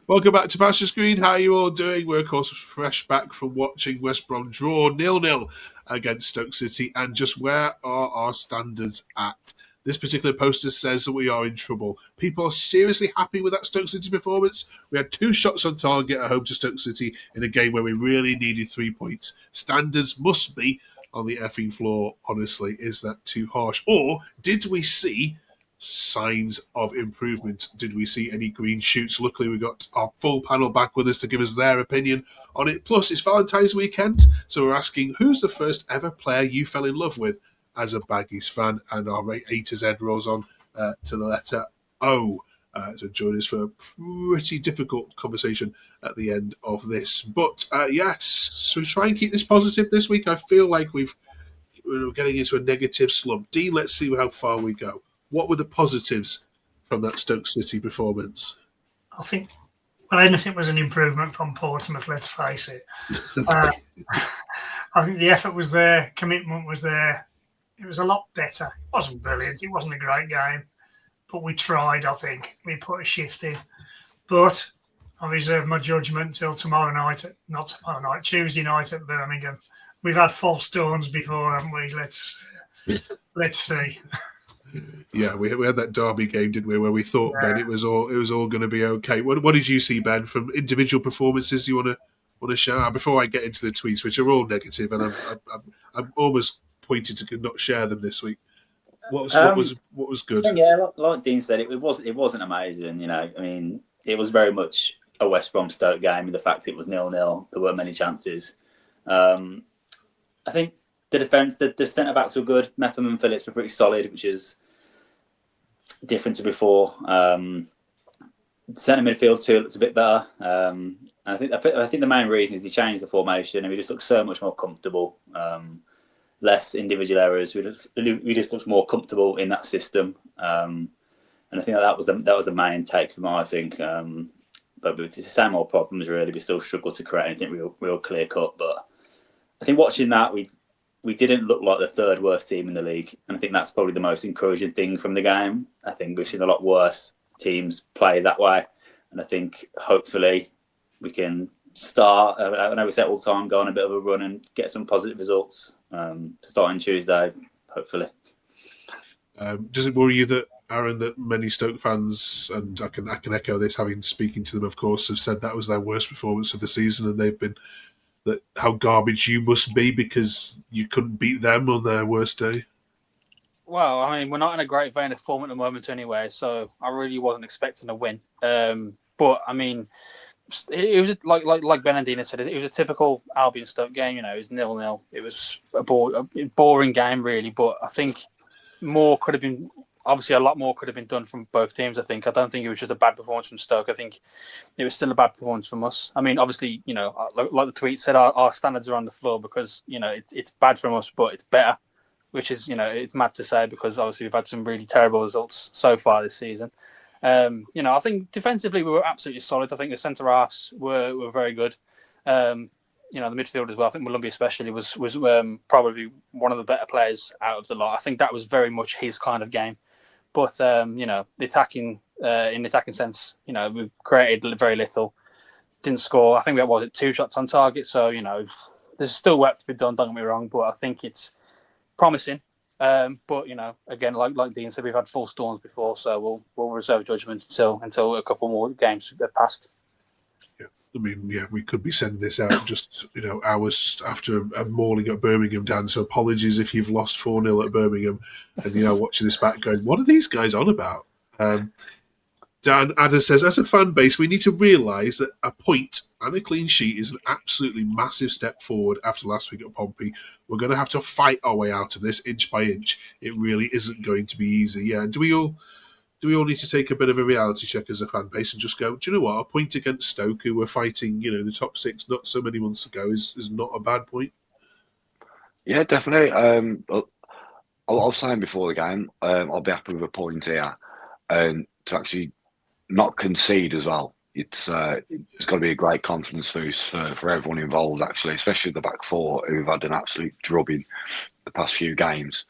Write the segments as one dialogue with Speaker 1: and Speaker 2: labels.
Speaker 1: Welcome back to Pastures Green. How are you all doing? We're, of course, fresh back from watching West Brom draw 0-0 against Stoke City. And just where are our standards at? This particular poster says that we are in trouble. People are seriously happy with that Stoke City performance. We had 2 shots on target at home to Stoke City in a game where we really needed 3 points. Standards must be on the effing floor, honestly. Is that too harsh? Or did we see signs of improvement? Did we see any green shoots? Luckily, we got our full panel back with us to give us their opinion on it. Plus, it's Valentine's weekend, so we're asking who's the first ever player you fell in love with as a Baggies fan, and our A to Z rolls on to the letter O. So join us for a pretty difficult conversation at the end of this. But yes, so try and keep this positive this week. I feel like we're getting into a negative slump. Dean, let's see how far we go. What were the positives from that Stoke City performance?
Speaker 2: I think, well, anything was an improvement from Portsmouth, let's face it. I think the effort was there, commitment was there. It was a lot better. It wasn't brilliant. It wasn't a great game, but we tried, I think. We put a shift in. But I reserve my judgment till Tuesday night at Birmingham. We've had false dawns before, haven't we? Let's see.
Speaker 1: Yeah, we had that derby game, didn't we, where we thought, Ben, it was all going to be okay. What did you see, Ben, from individual performances you want to share before I get into the tweets, which are all negative, and I'm almost pointed to not share them this week. What was good?
Speaker 3: Yeah, like Dean said, it wasn't amazing. You know, I mean, it was very much a West Brom Stoke game. The fact it was 0-0, there weren't many chances. I think the defence, the centre backs were good. Mepham and Phillips were pretty solid, which is different to before. Centre midfield too looks a bit better. And I think the main reason is he changed the formation and we just look so much more comfortable. Less individual errors. We just looked more comfortable in that system. And I think that was the main take from I think. But it's the same old problems really. We still struggle to create anything real clear cut. But I think watching that we didn't look like the third worst team in the league. And I think that's probably the most encouraging thing from the game. I think we've seen a lot worse teams play that way. And I think hopefully we can start, I know we say it all the time, go on a bit of a run and get some positive results starting Tuesday, hopefully.
Speaker 1: Does it worry you that, Aaron, that many Stoke fans, and I can echo this, having speaking to them, of course, have said that was their worst performance of the season, and they've been that how garbage you must be because you couldn't beat them on their worst day?
Speaker 4: Well, I mean, we're not in a great vein of form at the moment anyway, so I really wasn't expecting a win. But I mean, it was like Benedina said, it was a typical Albion Stoke game. You know, it was 0-0. It was a boring game, really. But I think more could have been. Obviously, a lot more could have been done from both teams. I don't think it was just a bad performance from Stoke. I think it was still a bad performance from us. I mean, obviously, you know, like the tweet said, our standards are on the floor because you know it's bad from us, but it's better. Which is, you know, it's mad to say because obviously we've had some really terrible results so far this season. You know, I think defensively we were absolutely solid. I think the centre halves were very good. You know, the midfield as well. I think Malumbi especially was probably one of the better players out of the lot. I think that was very much his kind of game. But you know, in the attacking sense, you know, we created very little, didn't score. I think we had 2 shots on target. So you know, there's still work to be done. Don't get me wrong, but I think it's promising. But you know, again, like Dean said, we've had full storms before, so we'll reserve judgment until a couple more games have passed.
Speaker 1: Yeah, I mean, yeah, we could be sending this out just hours after a mauling at Birmingham, Dan. So apologies if you've lost 4-0 at Birmingham, and watching this back, going, what are these guys on about? Dan Adder says, as a fan base, we need to realise that a point and a clean sheet is an absolutely massive step forward after last week at Pompey. We're going to have to fight our way out of this inch by inch. It really isn't going to be easy. Yeah, do we all need to take a bit of a reality check as a fan base and just go, do you know what? A point against Stoke, who were fighting, the top 6 not so many months ago, is not a bad point?
Speaker 5: Yeah, definitely. I was saying before the game, I'll be happy with a point here, and to actually not concede as well. It's got to be a great confidence boost for everyone involved, actually, especially the back four who've had an absolute drubbing the past few games.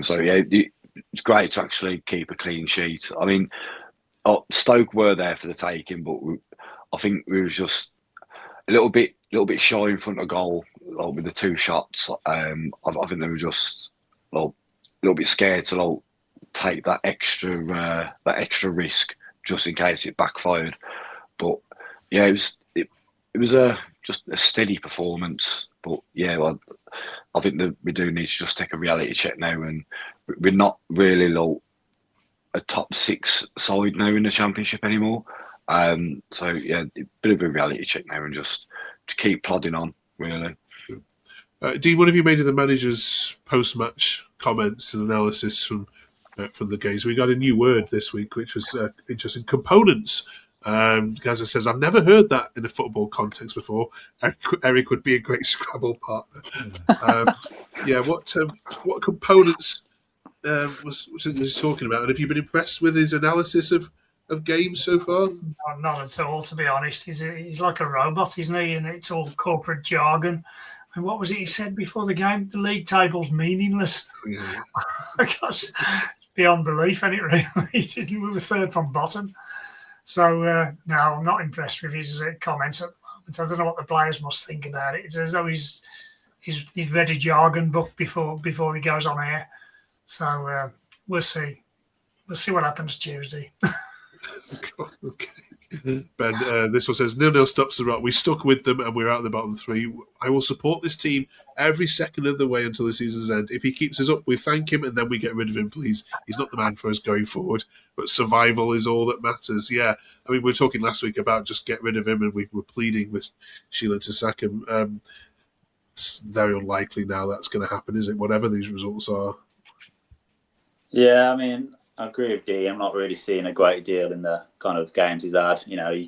Speaker 5: So yeah, it's great to actually keep a clean sheet. I mean, Stoke were there for the taking, but I think we was just a little bit shy in front of goal, like, with the two shots. I think they were just, like, a little bit scared to, like, take that extra risk just in case it backfired. But yeah, it was just a steady performance. But yeah, well, I think that we do need to just take a reality check now, and we're not really, like, a top 6 side now in the Championship anymore. So yeah, a bit of a reality check now, and just to keep plodding on, really.
Speaker 1: Dean, what have you made of the manager's post-match comments and analysis from the games? We got a new word this week, which was interesting: components. Gaza says, "I've never heard that in a football context before. Eric would be a great Scrabble partner." Yeah, what components was he talking about? And have you been impressed with his analysis of games so far?
Speaker 2: Not at all, to be honest. He's like a robot, isn't he? And it's all corporate jargon. And what was it he said before the game? The league table's meaningless.
Speaker 1: Yeah.
Speaker 2: Because beyond belief, isn't it, really? We were third from bottom. So, no, I'm not impressed with his comments at the moment. I don't know what the players must think about it. It's as though he's read a jargon book before he goes on air. So we'll see. We'll see what happens Tuesday.
Speaker 1: Okay. Ben, this one says, 0-0 stops the rot. We stuck with them and we're out of the bottom 3. I will support this team every second of the way until the season's end. If he keeps us up, we thank him and then we get rid of him, please. He's not the man for us going forward, but survival is all that matters. Yeah, I mean, we were talking last week about just get rid of him, and we were pleading with Sheila to sack him. It's very unlikely now that's going to happen, is it? Whatever these results are.
Speaker 3: Yeah, I mean, I agree with Dee. I'm not really seeing a great deal in the kind of games he's had. You know,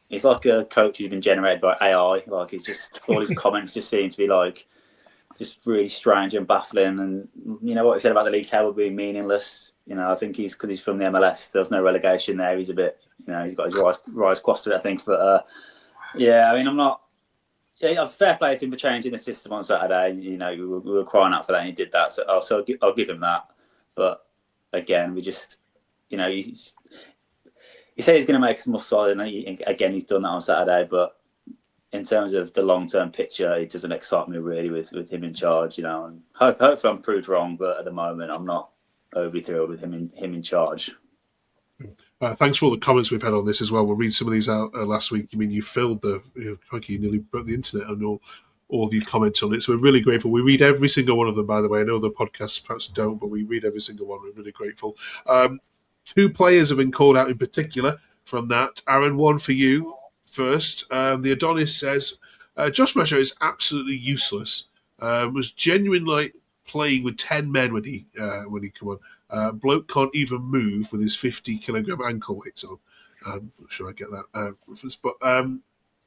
Speaker 3: he's like a coach who's been generated by AI. Like, he's just, all his comments just seem to be like just really strange and baffling. And you know what he said about the league table being meaningless. You know, I think because he's from the MLS, there's no relegation there. He's a bit, you know, he's got his rise crossed to it, I think. But yeah, I mean, I'm not. Yeah, it was fair play to him for changing the system on Saturday. You know, we were crying out for that, and he did that. So I'll give him that. But again, we just, you know, he said he's going to make us more solid, and again, he's done that on Saturday. But in terms of the long-term picture, it doesn't excite me really with him in charge, you know. And hopefully I'm proved wrong, but at the moment, I'm not overly thrilled with him in charge.
Speaker 1: Thanks for all the comments we've had on this as well. We'll read some of these out last week. I mean, you filled you nearly broke the internet and all of you comment on it. So we're really grateful. We read every single one of them, by the way. I know the podcasts perhaps don't, but we read every single one. We're really grateful. 2 players have been called out in particular from that. Aaron, one for you first. The Adonis says, Josh Maja is absolutely useless. Was genuine like playing with 10 men when he come on. Bloke can't even move with his 50-kilogram ankle weights on. I'm not sure I get that reference, but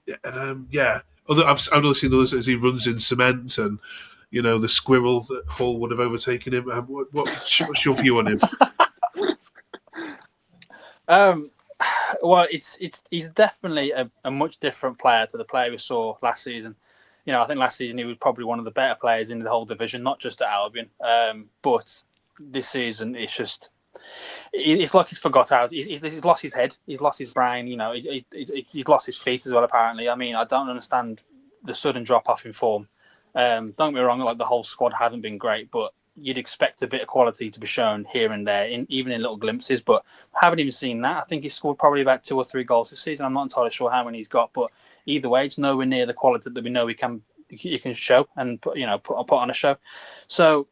Speaker 1: yeah. I've seen others as he runs in cement, and you know the squirrel that Hall would have overtaken him. What's your view on him?
Speaker 4: Well, he's definitely a much different player to the player we saw last season. You know, I think last season he was probably one of the better players in the whole division, not just at Albion. But this season, it's like he's forgot how. He's lost his head. He's lost his brain. You know, he's lost his feet as well. Apparently, I mean, I don't understand the sudden drop off in form. Don't get me wrong; like the whole squad hasn't been great, but you'd expect a bit of quality to be shown here and there, even in little glimpses. But I haven't even seen that. I think he's scored probably about 2 or 3 goals this season. I'm not entirely sure how many he's got, but either way, it's nowhere near the quality that we know he can show and put on a show. So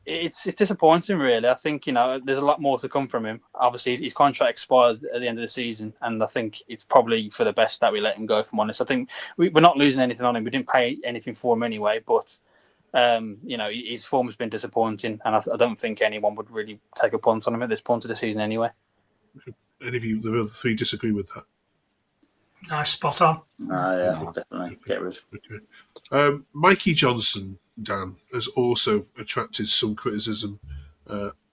Speaker 4: it's disappointing, really. I think, you know, there's a lot more to come from him. Obviously, his contract expires at the end of the season, and I think it's probably for the best that we let him go, if I'm honest. I think we're not losing anything on him. We didn't pay anything for him anyway, but you know, his form has been disappointing, and I don't think anyone would really take a punt on him at this point of the season anyway.
Speaker 1: Any of you, the other 3, disagree with that?
Speaker 2: No, spot on.
Speaker 3: Yeah, definitely. Get rid.
Speaker 1: Okay. Mikey Johnson, Dan, has also attracted some criticism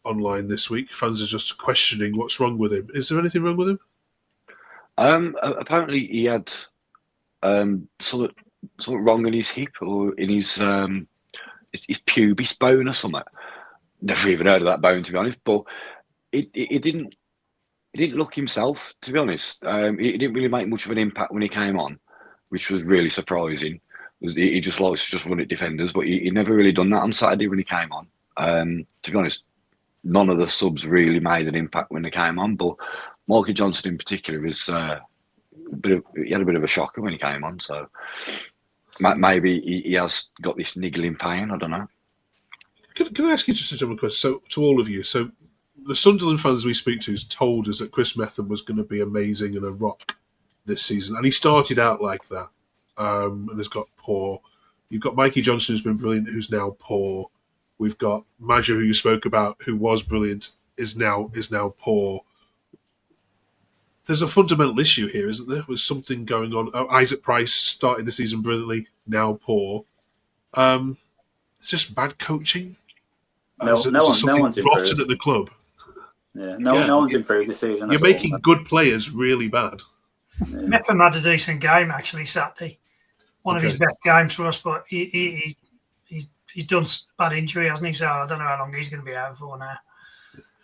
Speaker 1: online this week. Fans are just questioning what's wrong with him. Is there anything wrong with him?
Speaker 5: Apparently he had something wrong in his hip or in his pubis bone or something. Never even heard of that bone, to be honest. But it didn't he didn't look himself, to be honest. He didn't really make much of an impact when he came on, which was really surprising. He just likes to just run at defenders, but he never really done that on Saturday when he came on. To be honest, none of the subs really made an impact when they came on, but Mikey Johnson in particular was he had a bit of a shocker when he came on. So maybe he has got this niggling pain. I don't know.
Speaker 1: Can I ask you just a general question? So, to all of you, so the Sunderland fans we speak to told us that Chris Metham was going to be amazing and a rock this season, and he started out like that, and has got poor. You've got Mikey Johnson, who's been brilliant, who's now poor. We've got Maja, who you spoke about, who was brilliant, is now poor. There's a fundamental issue here, isn't there? With something going on. Isaac Price started the season brilliantly, now poor. It's just bad coaching.
Speaker 3: No one's
Speaker 1: rotten
Speaker 3: improved
Speaker 1: at the club.
Speaker 3: Yeah, no one's improved this season.
Speaker 1: You're making good players really bad.
Speaker 2: Metham had a decent game actually Saturday. One of his best games for us, but he's done bad injury, hasn't he? So I don't know how long he's going to be out for now.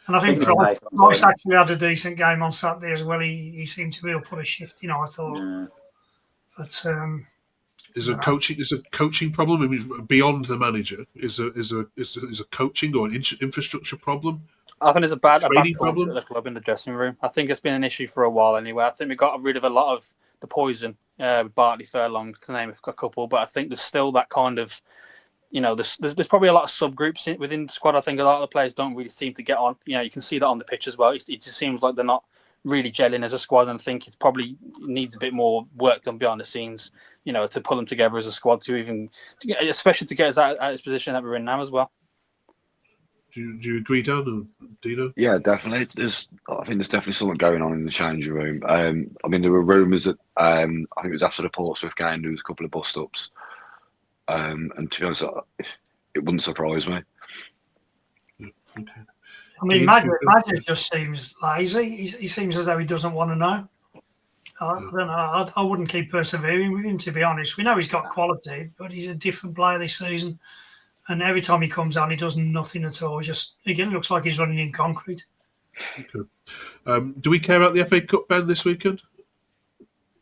Speaker 2: And I think Price actually had a decent game on Saturday as well. He seemed to be able to put a shift, I thought. Yeah. But
Speaker 1: is a coaching problem? I mean, beyond the manager, is a coaching or an infrastructure problem?
Speaker 4: I think there's a bad
Speaker 1: problem
Speaker 4: at the club in the dressing room. I think it's been an issue for a while anyway. I think we got rid of a lot of the poison with Bartley Furlong, to name a couple. But I think there's still that kind of, there's probably a lot of subgroups within the squad. I think a lot of the players don't really seem to get on. You can see that on the pitch as well. It just seems like they're not really gelling as a squad, and I think it probably needs a bit more work done behind the scenes, to pull them together as a squad especially to get us out of this position that we're in now as well.
Speaker 1: Do you agree, Dan or Dino?
Speaker 5: Yeah, definitely. I think there's definitely something going on in the changing room. I mean, there were rumours that I think it was after the Portsmouth game there was a couple of bust-ups, and to be honest, it wouldn't surprise me.
Speaker 1: Yeah, okay.
Speaker 2: I mean, Magic just seems lazy. He seems as though he doesn't want to know. I don't know. I wouldn't keep persevering with him, to be honest. We know he's got quality, but he's a different player this season. And every time he comes on, he does nothing at all. Just, again, looks like he's running in concrete.
Speaker 1: Okay. Do we care about the FA Cup, Ben, this weekend?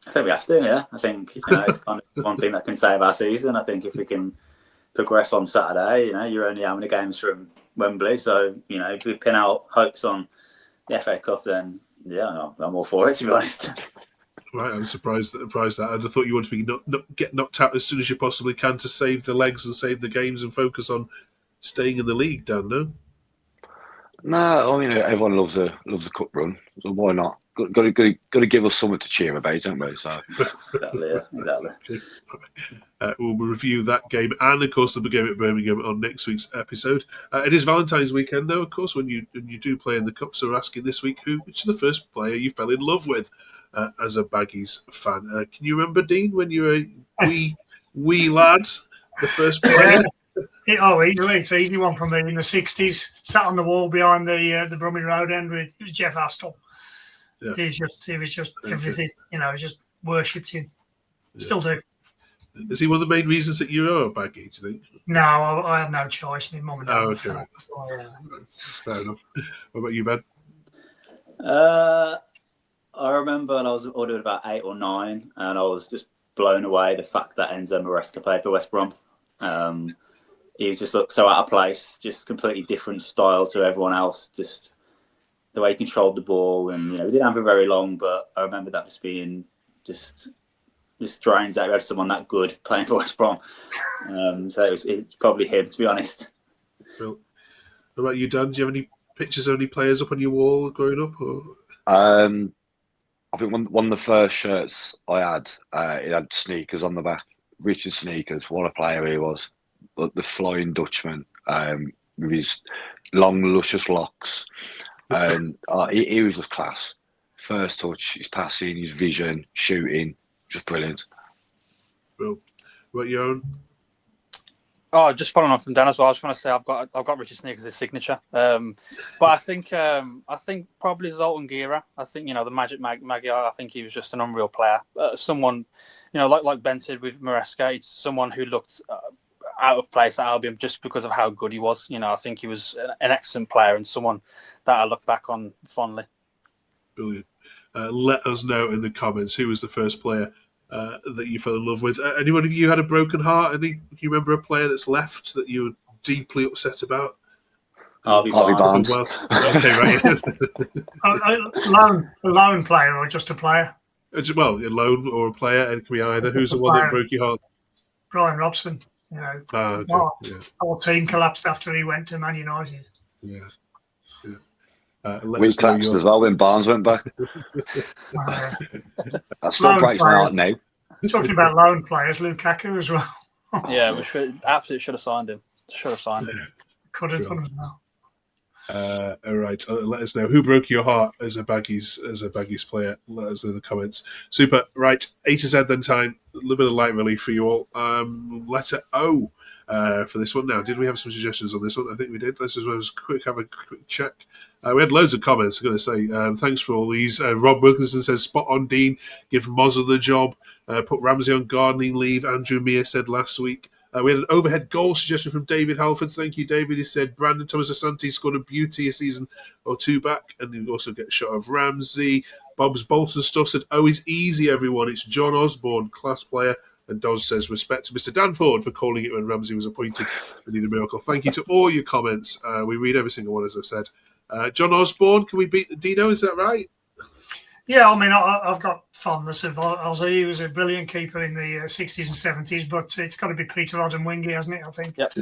Speaker 3: I think we have to, yeah. I think it's kind of one thing that can save our season. I think if we can progress on Saturday, you're only how many games from Wembley. So, if we pin our hopes on the FA Cup, then, yeah, I'm all for it, to be honest.
Speaker 1: Right, I'm surprised that. I thought you wanted to get knocked out as soon as you possibly can to save the legs and save the games and focus on staying in the league, Dan, no?
Speaker 5: No, I mean, everyone loves a cup run, so why not? Got to give us something to cheer about, don't we? So
Speaker 3: exactly.
Speaker 1: Okay. We'll review that game and, of course, the game at Birmingham on next week's episode. It is Valentine's weekend, though, of course, when you do play in the cup. So we're asking this week which is the first player you fell in love with as a Baggies fan. Can you remember, Dean, when you were a wee lad, the first player?
Speaker 2: Easily. It's an easy one from me. In the 60s, sat on the wall behind the Brummie Road end with Jeff Astle. Yeah. He was just everything, just worshipped him. Yeah. Still do.
Speaker 1: Is he one of the main reasons that you are a Baggie, do you think?
Speaker 2: No, I had no choice. My mum and dad.
Speaker 1: Oh, okay. Right. Fair enough. What about you, Ben?
Speaker 3: I remember I was ordered about 8 or 9, and I was just blown away the fact that Enzo Maresca played for West Brom. He was just looked so out of place, just completely different style to everyone else. Just the way he controlled the ball, and we didn't have it very long, but I remember that just being just strange that we had someone that good playing for West Brom. So it's probably him, to be honest.
Speaker 1: Well, what about you, Dan? Do you have any pictures of any players up on your wall growing up? Or?
Speaker 5: I think one of the first shirts I had, it had sneakers on the back. Richard Sneakers, what a player he was. The Flying Dutchman, with his long, luscious locks. And he was just class. First touch, his passing, his vision, shooting, just brilliant.
Speaker 1: Well, what your own?
Speaker 4: Oh, just following on from Dan as well. I just want to say I've got Richard Sneakers' signature. But I think probably Zoltan Gira. I think the Magic Maggie. I think he was just an unreal player. Someone, like Ben said with Maresca, it's someone who looked out of place at Albion just because of how good he was. I think he was an excellent player and someone that I look back on fondly.
Speaker 1: Brilliant. Let us know in the comments who was the first player that you fell in love with. Anyone of you had a broken heart? Do you remember a player that's left that you were deeply upset about?
Speaker 3: Harvey
Speaker 5: Barnes.
Speaker 1: Well, okay, right.
Speaker 2: A lone player or just a player?
Speaker 1: Well, a loan or a player, and it can be either. Who's the one that broke your heart?
Speaker 2: Brian Robson.
Speaker 1: Okay.
Speaker 2: The whole team collapsed after he went to Man United.
Speaker 1: Yeah.
Speaker 5: We collapsed as well when Barnes went back. That still breaks my heart now.
Speaker 2: Talking about lone players, Lukaku as well.
Speaker 4: Yeah, we absolutely should have signed him.
Speaker 2: Could have done as well.
Speaker 1: All right, let us know who broke your heart as a Baggies player. Let us know in the comments. Super. Right, A to Z then time. A little bit of light relief for you all. Letter O for this one. Now, did we have some suggestions on this one? I think we did. Let's just have a quick check. We had loads of comments. I'm going to say thanks for all these. Rob Wilkinson says spot on Dean. Give Mozza the job. Put Ramsey on gardening leave. Andrew Mear said last week. We had an overhead goal suggestion from David Halford. Thank you, David. He said Brandon Thomas Asante scored a beauty a season or two back, and you also get a shot of Ramsey. Bob's Bolton stuff said, "Oh, it's easy, everyone. It's John Osborne, class player." And Dodge says, "Respect to Mr. Danford for calling it when Ramsey was appointed. We need a miracle." Thank you to all your comments. We read every single one, as I've said. John Osborne, can we beat Dino? Is that right?
Speaker 2: Yeah, I mean, I've got fondness of Ozzy. He was a brilliant keeper in the 60s and 70s, but it's got to be Peter Odemwingie, hasn't it, I think?
Speaker 4: Yep.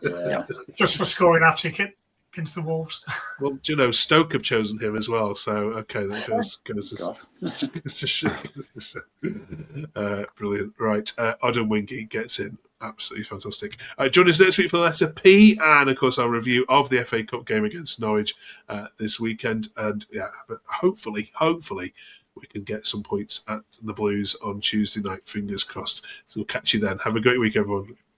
Speaker 3: Yeah.
Speaker 2: Just for scoring that ticket against the Wolves.
Speaker 1: Well, do you know, Stoke have chosen him as well, so okay, that goes to show. Brilliant. Right, Odemwingie gets in. Absolutely fantastic. Join us next week for the letter P, and of course our review of the FA Cup game against Norwich this weekend. And yeah, hopefully we can get some points at the Blues on Tuesday night. Fingers crossed. So we'll catch you then. Have a great week, everyone.